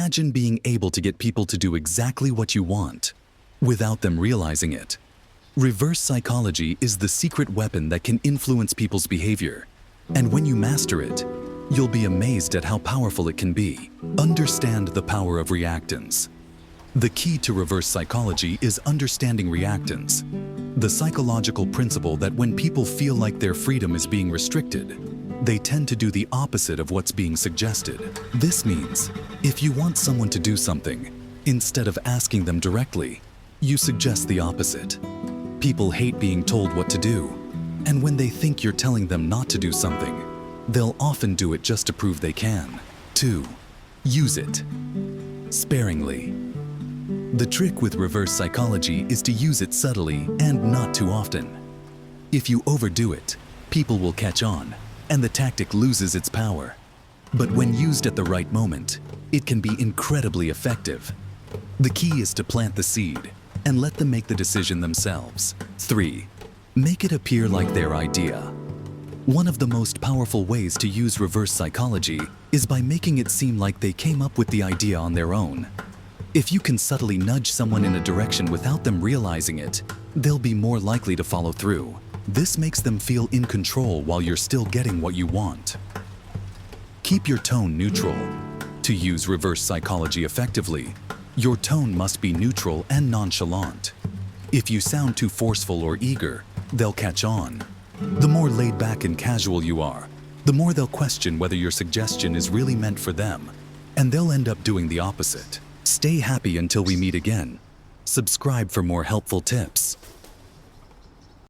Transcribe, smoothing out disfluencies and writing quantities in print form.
Imagine being able to get people to do exactly what you want, without them realizing it. Reverse psychology is the secret weapon that can influence people's behavior. And when you master it, you'll be amazed at how powerful it can be. Understand the power of reactance. The key to reverse psychology is understanding reactance, the psychological principle that when people feel like their freedom is being restricted, they tend to do the opposite of what's being suggested. This means, if you want someone to do something, instead of asking them directly, you suggest the opposite. People hate being told what to do, and when they think you're telling them not to do something, they'll often do it just to prove they can. 2. Use it sparingly. The trick with reverse psychology is to use it subtly and not too often. If you overdo it, people will catch on, and the tactic loses its power. But when used at the right moment, it can be incredibly effective. The key is to plant the seed and let them make the decision themselves. 3. Make it appear like their idea. One of the most powerful ways to use reverse psychology is by making it seem like they came up with the idea on their own. If you can subtly nudge someone in a direction without them realizing it, they'll be more likely to follow through. This makes them feel in control while you're still getting what you want. Keep your tone neutral. To use reverse psychology effectively, your tone must be neutral and nonchalant. If you sound too forceful or eager, they'll catch on. The more laid back and casual you are, the more they'll question whether your suggestion is really meant for them, and they'll end up doing the opposite. Stay happy until we meet again. Subscribe for more helpful tips.